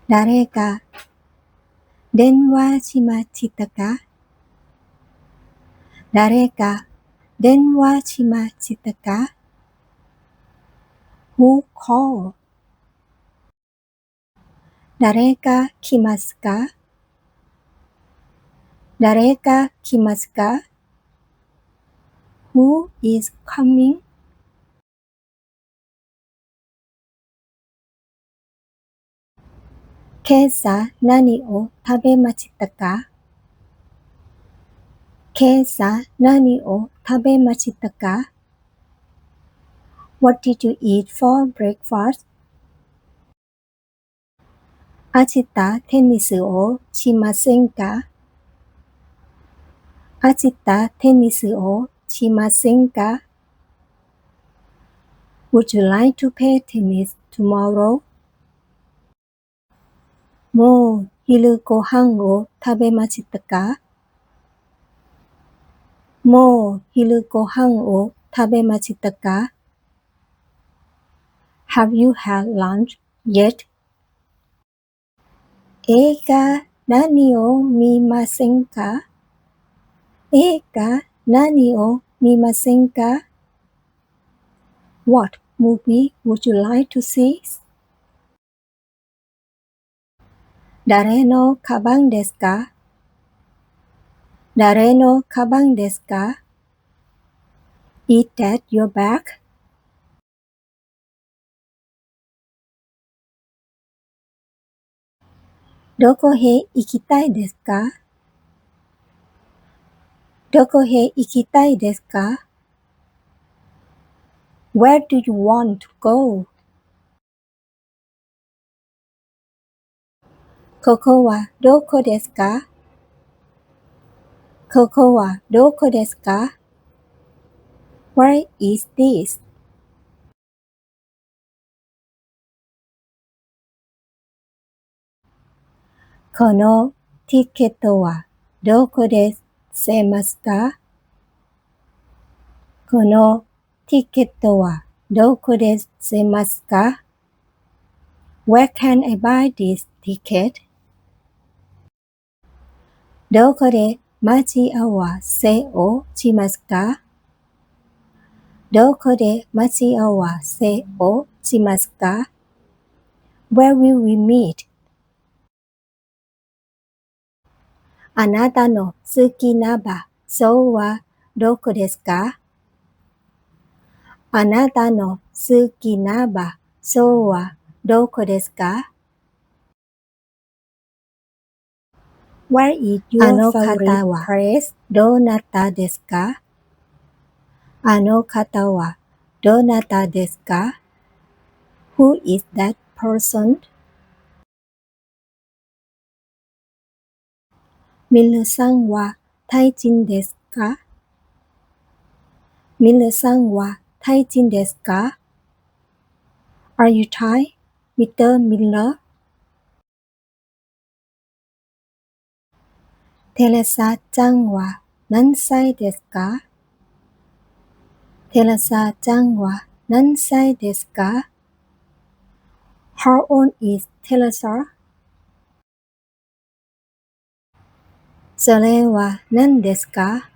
誰か電話しましたか？誰か電話しましたか？ Who called? 誰か来ますか？誰か来ますか？ Who is coming? 今朝何を食べましたか？今朝何を食べましたか？ What did you eat for breakfast? 明日テニスをしませんか？明日テニスをしませんか？ Would you like to play tennis tomorrow? もう昼ご飯を食べましたか？もう昼ご飯を食べましたか？ Have you had lunch yet? 映画何を見ませんか？映画何を見ませんか？ What movie would you like to see? 誰のカバンですか？誰のカバンですか？ Is that your bag? どこへ行きたいですか？どこへ行きたいですか？ Where do you want to go? ここはどこですか？ここはどこですか？ Where is this? このティケットはどこでせますか？このティケットはどこでせますか？ Where can I buy this ticket? どこで待ち合わせをしますか？どこで待ち合わせをしますか？ Where will we meet? あなたの好きな場所はどこですか？あなたの好きな場所はどこですか？ Where is あ your の方 favorite は place? どなたですか？あの方はどなたですか？ Who is that person? 皆さんはタイ人ですか？皆さんはタイ人ですか？ Are you Thai, Mr. Miller? テレサちゃんは何歳ですか？テレサちゃんは何歳ですか？ How old is Teresa? それは何ですか？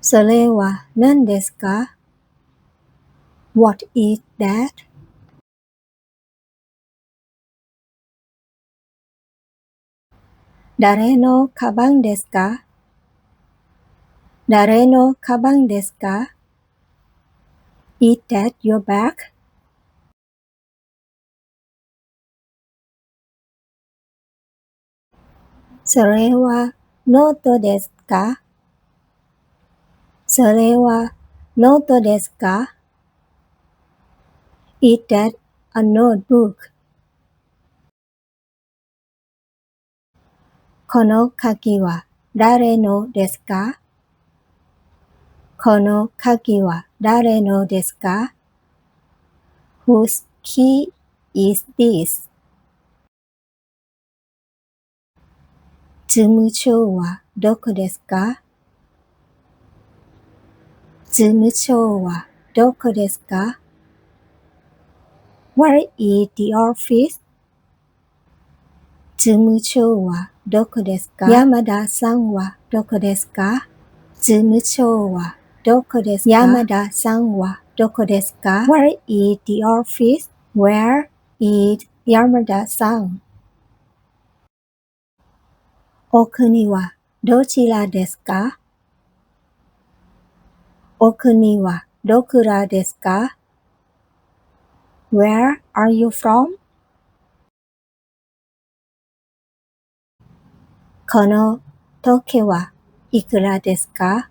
それは何ですか？ What is that? 誰のカバンですか？誰のカバンですか？ Is that your bag? それはノートですか？それはノートですか？ Is that a notebook? この鍵は誰のですか？この鍵は誰のですか？ Whose key is this? 事務所はどこですか？事務所はどこですか？ Where is the office? 事務所はどこですか？山田さんはどこですか？事務所はどこですか？山田さんはどこですか？ Where is the office? Where is 山田さん？お国はどちらですか？お国はどこらですか？ Where are you from? この時はいくらですか？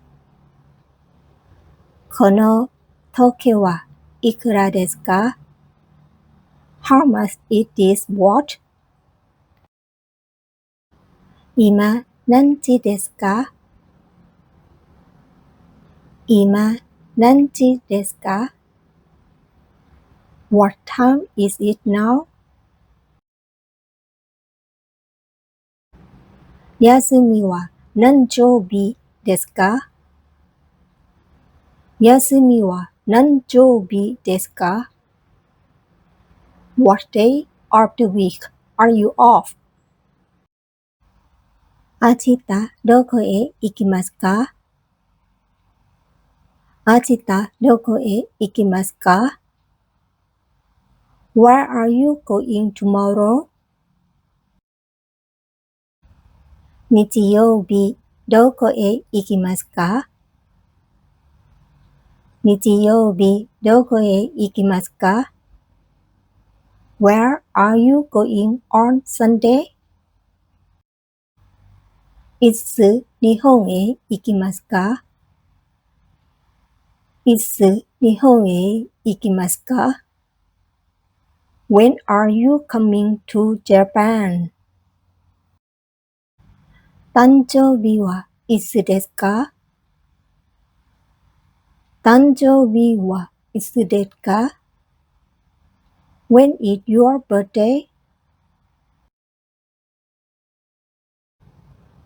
この時はいくらですか？ How much is this watch? 今何時ですか？今何時ですか？ What time is it now? 休みは何曜日ですか？休みは何曜日ですか？ What day of the week are you off? 明日どこへ行きますか？明日どこへ行きますか？ Where are you going tomorrow? 日曜日どこへ行きますか？日曜日どこへ行きますか？ Where are you going on Sunday? いつ日本へ行きますか？いつ日本へ行きますか？ When are you coming to Japan? 誕生日はいつですか？誕生日はいつですか？ When is your birthday?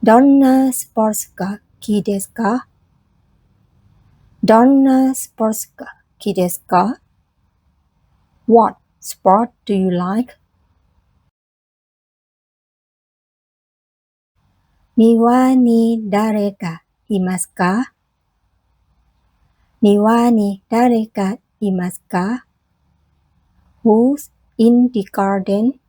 どんなスポーツが好きですか？どんなスポーツが好きですか？ What sport do you like? 庭に誰かいますか？庭に誰かいますか？ Who's in the garden?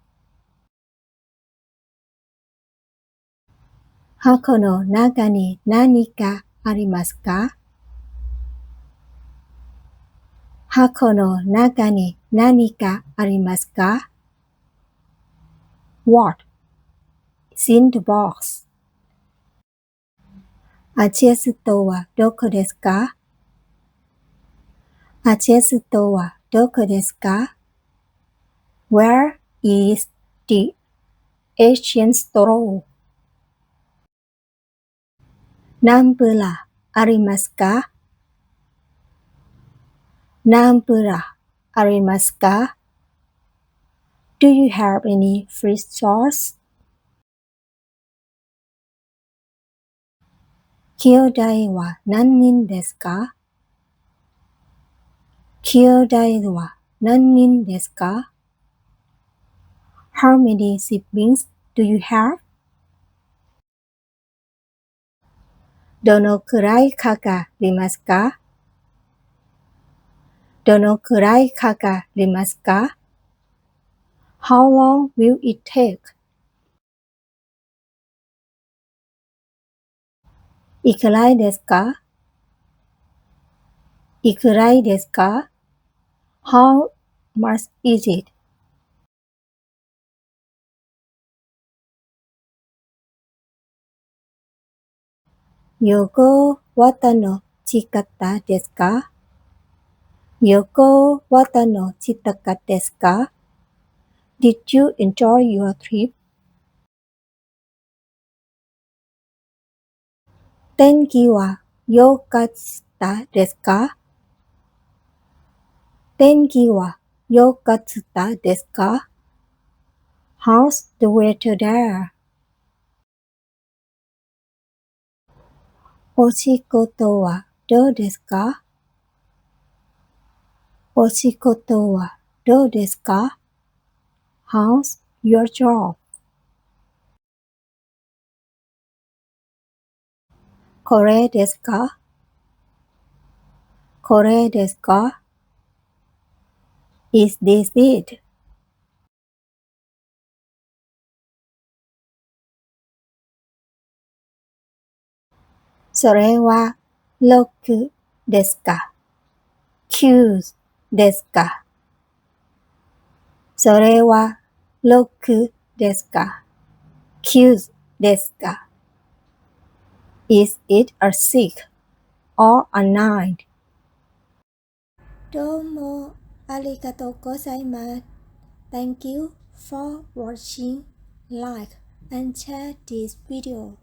箱の中に何かありますか？箱の中に何かありますか？ What is in the box? アチェストはどこですか？アチェストはどこですか？ Where is the Asian store? ナンプラーありますか？ナンプラーありますか？ Do you have any fish sauce? 兄弟は何人ですか？兄弟は何人ですか？ How many siblings do you have? どのくらいかかりますか？どのくらいかかりますか？ How long will it take? いくらいですか？いくらいですか？ How much is it? 横渡の近かですか？横渡の近かですか？ Did you enjoy your trip? 天気は良かったですか？天気は良かったですか？ How's the weather there? お仕事はどうですか？お仕事はどうですか？ How's your job? これですかこれですか ?Is this it? それは6ですか ?9 ですかそれは6ですか ?9 ですか ?Is it a 6 or a 9? どうもありがとうございます。Thank you for watching. Like and share this video.